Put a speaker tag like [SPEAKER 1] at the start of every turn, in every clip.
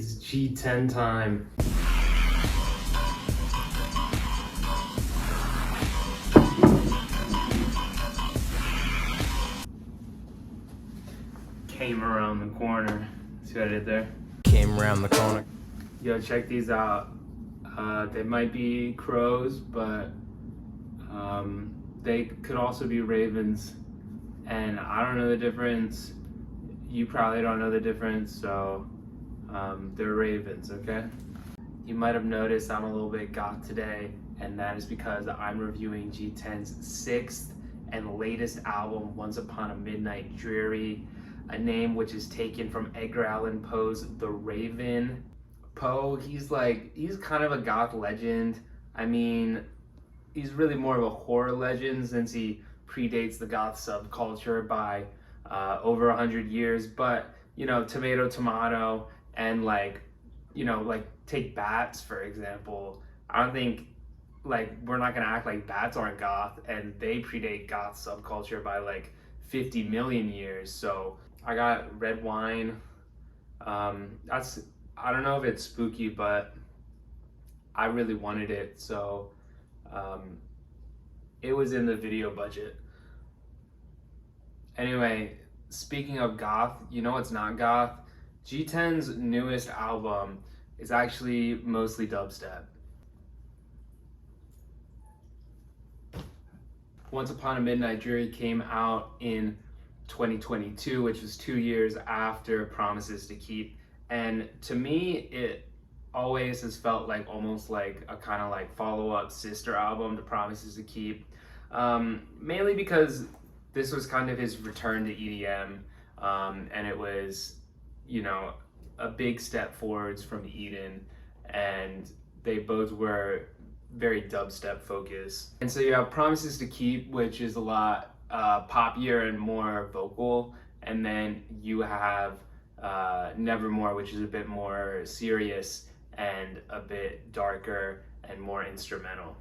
[SPEAKER 1] It's G10 time. Came around the corner. See what I did there?
[SPEAKER 2] Came around the corner.
[SPEAKER 1] Yo, check these out. They might be crows, but they could also be ravens. And I don't know the difference. You probably don't know the difference, so they're ravens, okay? You might have noticed I'm a little bit goth today, and that is because I'm reviewing G10's 6th and latest album, Once Upon a Midnight Dreary, a name which is taken from Edgar Allan Poe's The Raven. Poe, he's kind of a goth legend. I mean, he's really more of a horror legend since he predates the goth subculture by over 100 years. But, you know, tomato, tomato, and take bats, for example. I don't think, we're not gonna act like bats aren't goth, and they predate goth subculture by 50 million years. So I got red wine. I don't know if it's spooky, but I really wanted it, so it was in the video budget. Anyway, speaking of goth, you know what's not goth? G10's newest album is actually mostly dubstep. Once Upon a Midnight Dreary came out in 2022, which was 2 years after Promises to Keep. And to me, it always has felt almost like a kind of follow-up sister album to Promises to Keep. Mainly because this was kind of his return to EDM, and it was, you know, a big step forwards from Eden, and they both were very dubstep focused. And so you have Promises to Keep, which is a lot poppier and more vocal, and then you have Nevermore, which is a bit more serious and a bit darker and more instrumental.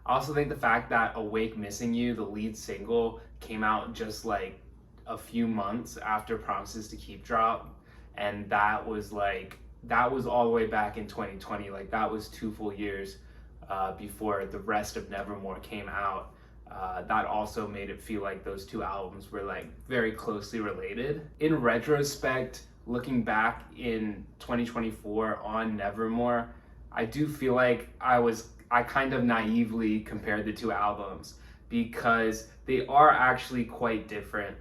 [SPEAKER 1] I also think the fact that Awake Missing You, the lead single, came out just a few months after Promises to Keep dropped, and that was all the way back in 2020. That was 2 full years before the rest of Nevermore came out. That also made it feel like those two albums were very closely related. In retrospect, looking back in 2024 on Nevermore, I do feel like I kind of naively compared the two albums because they are actually quite different.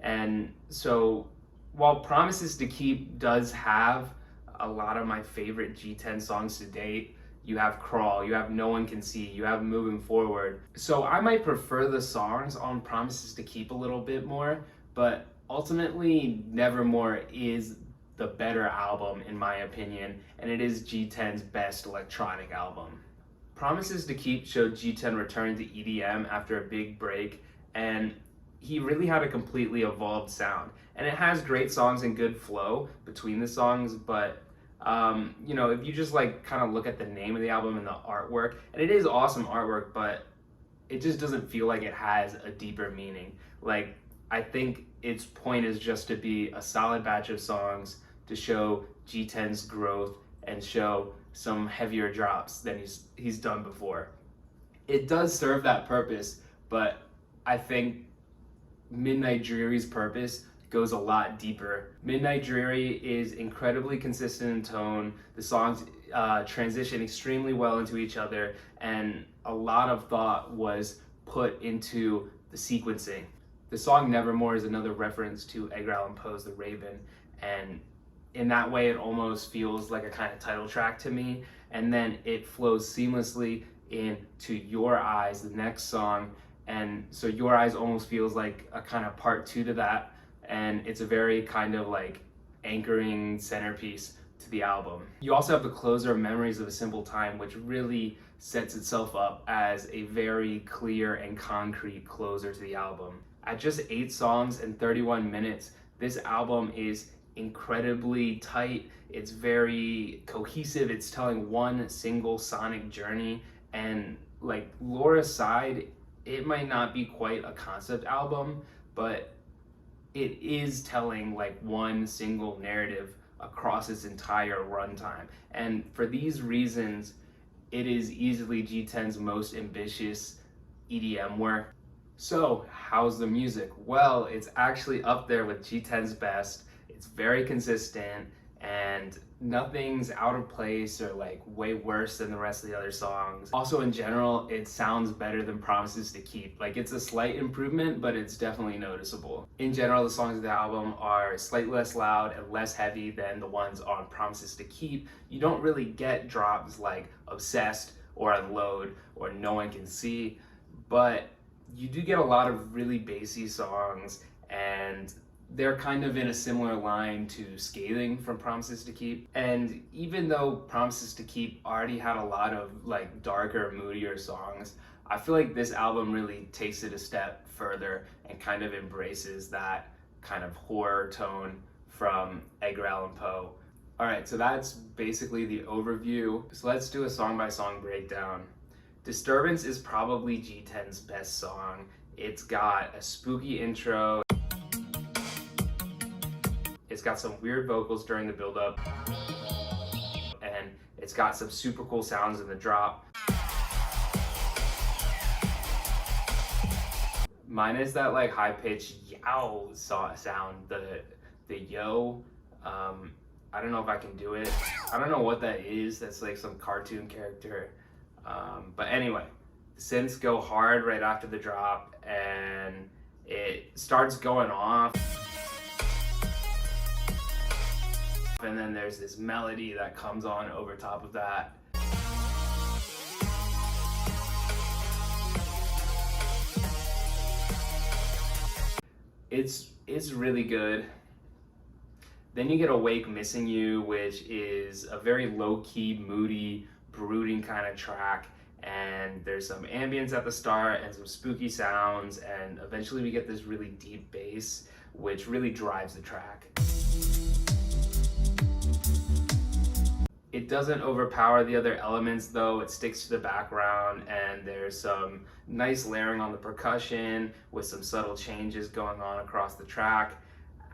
[SPEAKER 1] And so while Promises to Keep does have a lot of my favorite G10 songs to date, you have Crawl, you have No One Can See, you have Moving Forward. So I might prefer the songs on Promises to Keep a little bit more, but ultimately Nevermore is the better album in my opinion, and it is G10's best electronic album. Promises to Keep showed G10 return to EDM after a big break, and he really had a completely evolved sound. And it has great songs and good flow between the songs, but you know, if you just kind of look at the name of the album and the artwork, and it is awesome artwork, but it just doesn't feel like it has a deeper meaning. I think its point is just to be a solid batch of songs to show G10's growth and show some heavier drops than he's done before. It does serve that purpose, but I think Midnight Dreary's purpose goes a lot deeper. Midnight Dreary is incredibly consistent in tone. The songs transition extremely well into each other, and a lot of thought was put into the sequencing. The song Nevermore is another reference to Edgar Allan Poe's The Raven, and in that way it almost feels like a kind of title track to me, and then it flows seamlessly into Your Eyes, the next song, and so Your Eyes almost feels like a kind of part 2 to that, and it's a very kind of anchoring centerpiece to the album. You also have the closer, Memories of a Simple Time, which really sets itself up as a very clear and concrete closer to the album. At just 8 songs and 31 minutes, this album is incredibly tight. It's very cohesive. It's telling one single sonic journey, and lore aside, it might not be quite a concept album, but it is telling one single narrative across its entire runtime. And for these reasons, it is easily G10's most ambitious EDM work. So, how's the music? Well, it's actually up there with G10's best. It's very consistent and nothing's out of place or like way worse than the rest of the other songs. Also, in general, it sounds better than Promises to Keep. Like, it's a slight improvement, but it's definitely noticeable. In general, the songs of the album are slightly less loud and less heavy than the ones on Promises to Keep. You don't really get drops like Obsessed or Unload or No One Can See, but you do get a lot of really bassy songs, and they're kind of in a similar line to Scathing from Promises to Keep. And even though Promises to Keep already had a lot of like darker, moodier songs, I feel like this album really takes it a step further and kind of embraces that kind of horror tone from Edgar Allan Poe. All right, so that's basically the overview. So let's do a song by song breakdown. Disturbance is probably G10's best song. It's got a spooky intro. It's got some weird vocals during the build-up. And it's got some super cool sounds in the drop. Minus that like high-pitched yow sound, the yo. I don't know if I can do it. I don't know what that is. That's like some cartoon character. But anyway, the synths go hard right after the drop and it starts going off. And then there's this melody that comes on over top of that. It's really good. Then you get Awake Missing You, which is a very low-key, moody, brooding kind of track, and there's some ambience at the start and some spooky sounds, and eventually we get this really deep bass which really drives the track. It doesn't overpower the other elements though, it sticks to the background, and there's some nice layering on the percussion with some subtle changes going on across the track.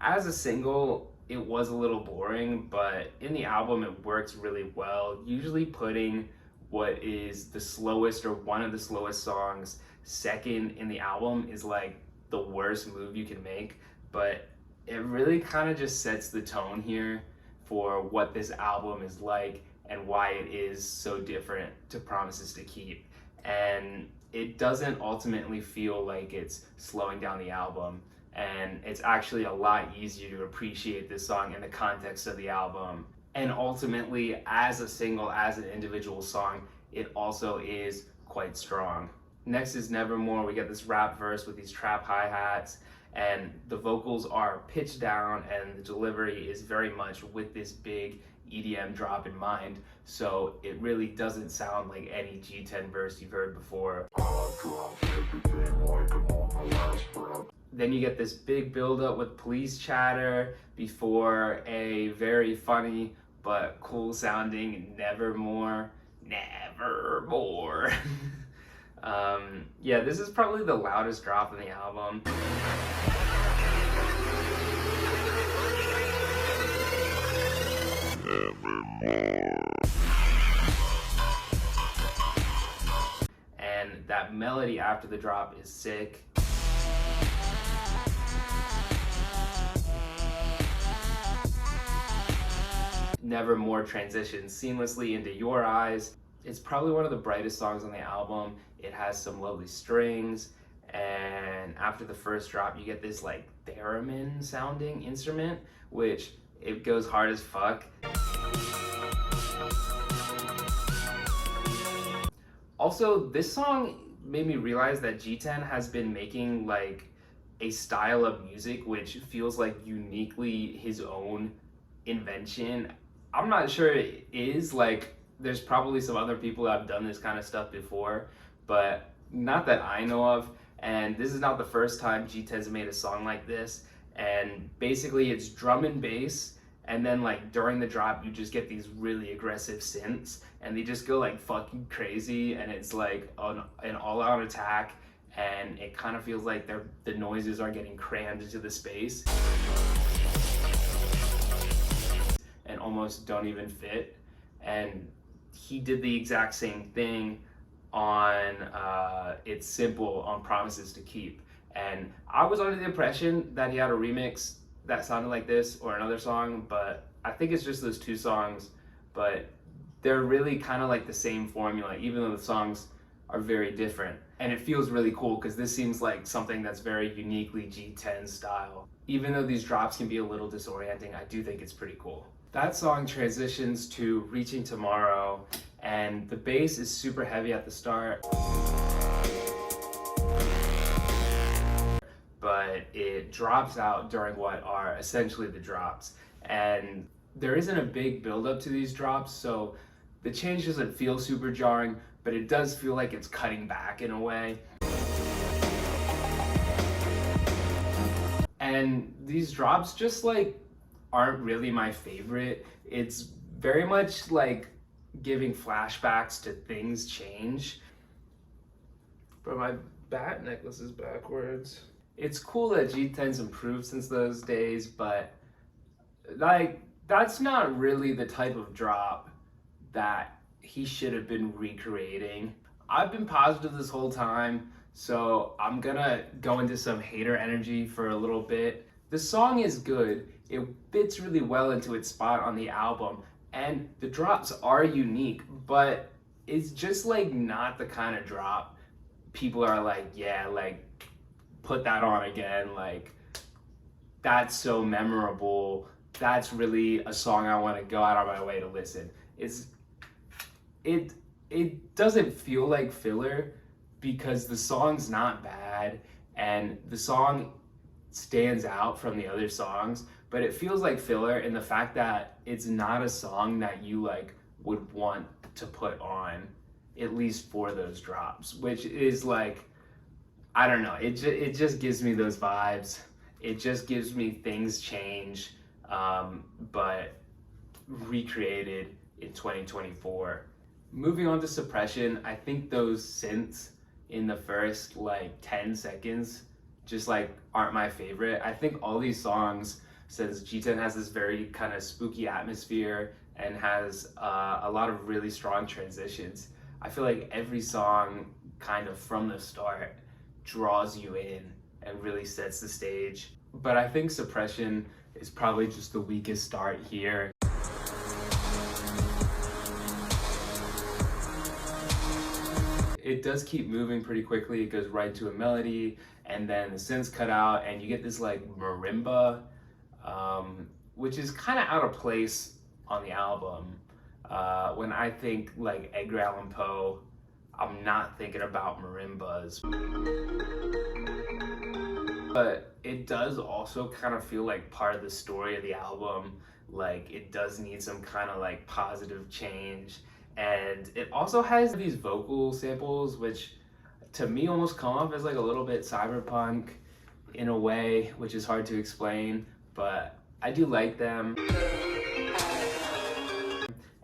[SPEAKER 1] As a single, it was a little boring, but in the album it works really well. Usually putting what is the slowest or one of the slowest songs second in the album is like the worst move you can make, but it really kind of just sets the tone here for what this album is like and why it is so different to Promises to Keep. And it doesn't ultimately feel like it's slowing down the album. And it's actually a lot easier to appreciate this song in the context of the album. And ultimately, as a single, as an individual song, it also is quite strong. Next is Nevermore. We get this rap verse with these trap hi-hats, and the vocals are pitched down, and the delivery is very much with this big EDM drop in mind, so it really doesn't sound like any G10 verse you've heard before. Then you get this big build-up with police chatter before a very funny but cool sounding Nevermore. Nevermore. Yeah, this is probably the loudest drop in the album. And that melody after the drop is sick. Nevermore transitions seamlessly into Your Eyes. It's probably one of the brightest songs on the album. It has some lovely strings, and after the first drop you get this like theremin sounding instrument, which it goes hard as fuck. Also, this song made me realize that G10 has been making like a style of music which feels like uniquely his own invention. I'm not sure it is, like there's probably some other people that have done this kind of stuff before, but not that I know of, and this is not the first time G10's made a song like this. And basically it's drum and bass, and then like during the drop you just get these really aggressive synths, and they just go like fucking crazy, and it's like an all-out attack, and it kind of feels like the noises are getting crammed into the space. and almost don't even fit. And he did the exact same thing on It's Simple on Promises to Keep. And I was under the impression that he had a remix that sounded like this or another song, but I think it's just those two songs. But they're really kind of like the same formula, even though the songs are very different. And it feels really cool because this seems like something that's very uniquely G10 style. Even though these drops can be a little disorienting, I do think it's pretty cool. That song transitions to Reaching Tomorrow, and the bass is super heavy at the start, but it drops out during what are essentially the drops. And there isn't a big buildup to these drops, so the change doesn't feel super jarring, but it does feel like it's cutting back in a way. And these drops just like aren't really my favorite. It's very much like giving flashbacks to things change. But my bat necklace is backwards. It's cool that G10's improved since those days, but like that's not really the type of drop that he should have been recreating. I've been positive this whole time, so I'm gonna go into some hater energy for a little bit. The song is good. It fits really well into its spot on the album, and the drops are unique, but it's just like not the kind of drop people are like, yeah, like put that on again, like that's so memorable, that's really a song I want to go out of my way to listen. It doesn't feel like filler because the song's not bad and the song stands out from the other songs, but it feels like filler in the fact that it's not a song that you like would want to put on, at least for those drops, which is like, I don't know, it just gives me those vibes. It just gives me things change, but recreated in 2024. Moving on to Suppression, I think those synths in the first like 10 seconds just like aren't my favorite. I think all these songs, since G10 has this very kind of spooky atmosphere and has a lot of really strong transitions, I feel like every song kind of from the start draws you in and really sets the stage. But I think Suppression is probably just the weakest start here. It does keep moving pretty quickly. It goes right to a melody, and then the synths cut out, and you get this like marimba, which is kind of out of place on the album. When I think like Edgar Allan Poe, I'm not thinking about marimbas. But it does also kind of feel like part of the story of the album. Like it does need some kind of like positive change. And it also has these vocal samples, which to me almost come off as like a little bit cyberpunk in a way, which is hard to explain, but I do like them.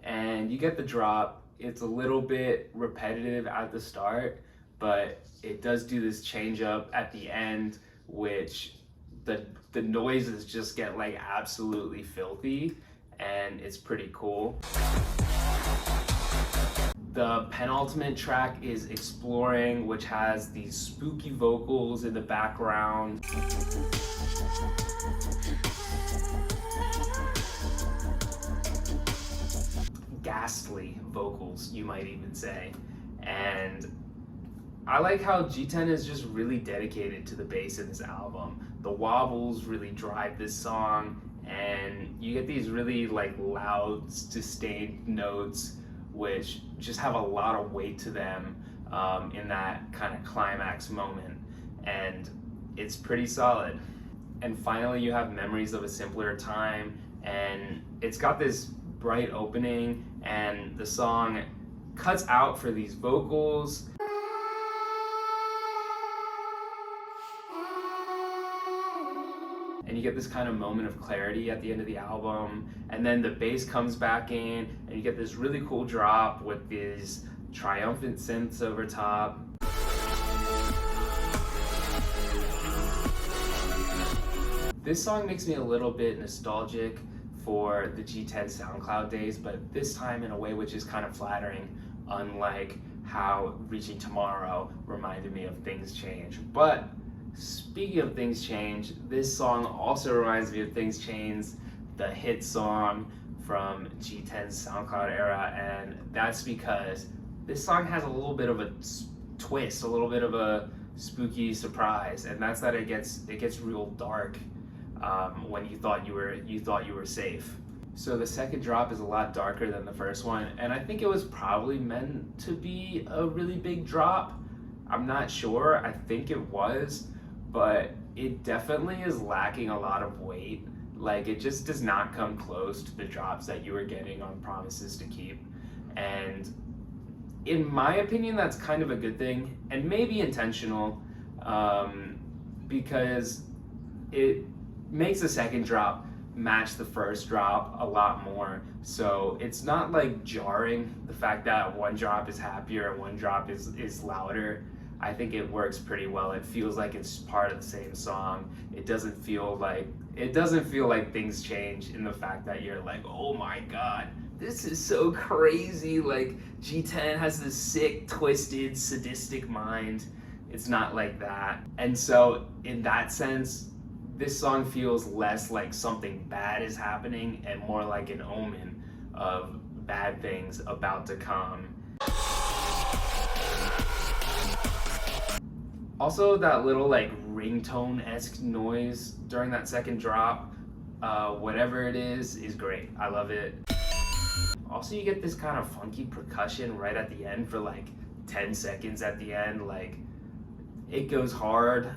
[SPEAKER 1] And you get the drop. It's a little bit repetitive at the start, but it does do this change up at the end, which the noises just get like absolutely filthy, and it's pretty cool. The penultimate track is Exploring, which has these spooky vocals in the background. Ghastly vocals, you might even say. And I like how G10 is just really dedicated to the bass in this album. The wobbles really drive this song, and you get these really like loud, sustained notes which just have a lot of weight to them in that kind of climax moment, and it's pretty solid. And finally you have Memories of a Simpler Time, and it's got this bright opening, and the song cuts out for these vocals. And you get this kind of moment of clarity at the end of the album, and then the bass comes back in, and you get this really cool drop with these triumphant synths over top. This song makes me a little bit nostalgic for the G10 SoundCloud days, but this time in a way which is kind of flattering, unlike how Reaching Tomorrow reminded me of Things Change. But speaking of Things Change, this song also reminds me of Things Change, the hit song from G10's SoundCloud era, and that's because this song has a little bit of a twist, a little bit of a spooky surprise, and that's that it gets real dark when you thought you were safe. So the second drop is a lot darker than the first one, and I think it was probably meant to be a really big drop. I'm not sure, I think it was, but it definitely is lacking a lot of weight. Like, it just does not come close to the drops that you were getting on Promises to Keep. And in my opinion, that's kind of a good thing, and maybe intentional, because it makes the second drop match the first drop a lot more. So it's not like jarring, the fact that one drop is happier and one drop is louder. I think it works pretty well. It feels like it's part of the same song. It doesn't feel like Things Change in the fact that you're like, oh my god, this is so crazy. Like, G10 has this sick, twisted, sadistic mind. It's not like that. And so in that sense, this song feels less like something bad is happening and more like an omen of bad things about to come. Also, that little like ringtone-esque noise during that second drop, whatever it is great. I love it. Also, you get this kind of funky percussion right at the end for like 10 seconds at the end. Like, it goes hard.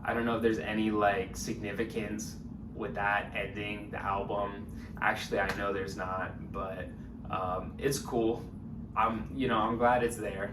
[SPEAKER 1] I don't know if there's any like significance with that ending the album. Actually, I know there's not, but it's cool. I'm glad it's there.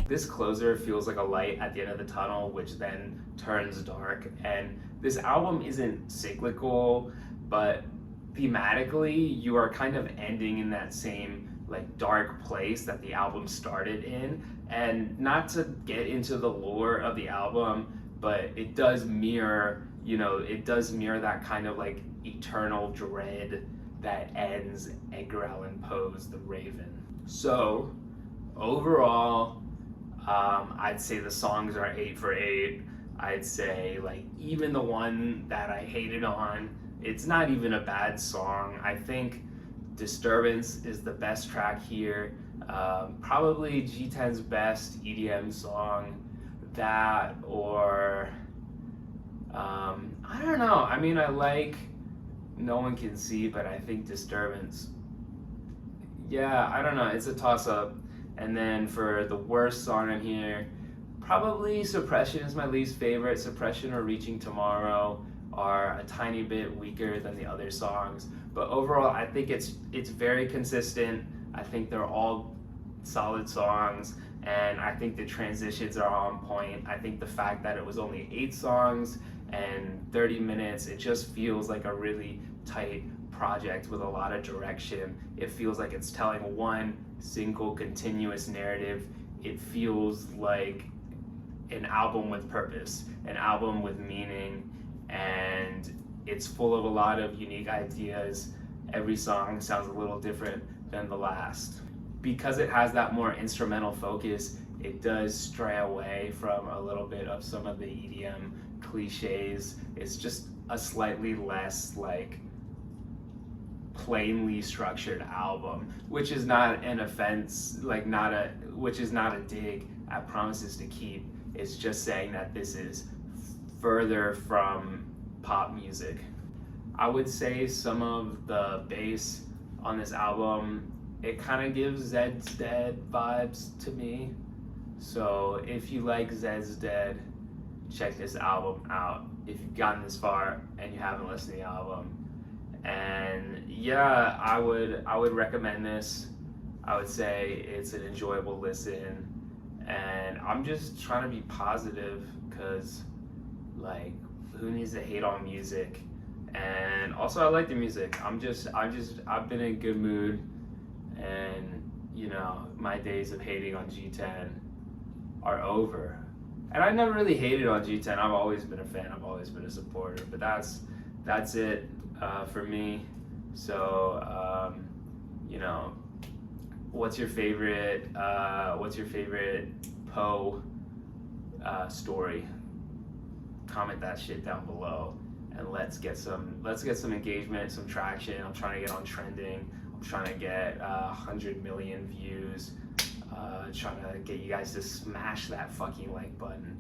[SPEAKER 1] This closer feels like a light at the end of the tunnel, which then turns dark. And this album isn't cyclical, but thematically, you are kind of ending in that same like dark place that the album started in. And not to get into the lore of the album, but it does mirror that kind of like eternal dread that ends Edgar Allan Poe's The Raven. So overall, I'd say the songs are 8 for 8. I'd say like even the one that I hated on, it's not even a bad song. I think Disturbance is the best track here. Probably G10's best EDM song. That, or I don't know. I mean, I like No One Can See, but I think Disturbance. Yeah, I don't know. It's a toss-up. And then for the worst song in here, probably Suppression is my least favorite. Suppression or Reaching Tomorrow are a tiny bit weaker than the other songs. But overall, I think it's very consistent. I think they're all solid songs, and I think the transitions are on point. I think the fact that it was only 8 songs and 30 minutes, it just feels like a really tight project with a lot of direction. It feels like it's telling one single continuous narrative. It feels like an album with purpose, an album with meaning, and it's full of a lot of unique ideas. Every song sounds a little different than the last. Because it has that more instrumental focus, it does stray away from a little bit of some of the EDM cliches. It's just a slightly less like plainly structured album, which is not an offense, which is not a dig at Promises to Keep. It's just saying that this is further from pop music. I would say some of the bass on this album, it kind of gives Zed's Dead vibes to me. So if you like Zed's Dead, check this album out if you've gotten this far and you haven't listened to the album. And yeah, I would recommend this. I would say it's an enjoyable listen, and I'm just trying to be positive, because like, who needs to hate on music? And also, I like the music. I've been in a good mood, and my days of hating on G10 are over. And I never really hated on G10. I've always been a fan. I've always been a supporter. But that's it for me. So you know, what's your favorite Poe story? Comment that shit down below, and let's get some engagement, some traction. I'm trying to get on trending. I'm trying to get 100 million views. Trying to get you guys to smash that fucking like button.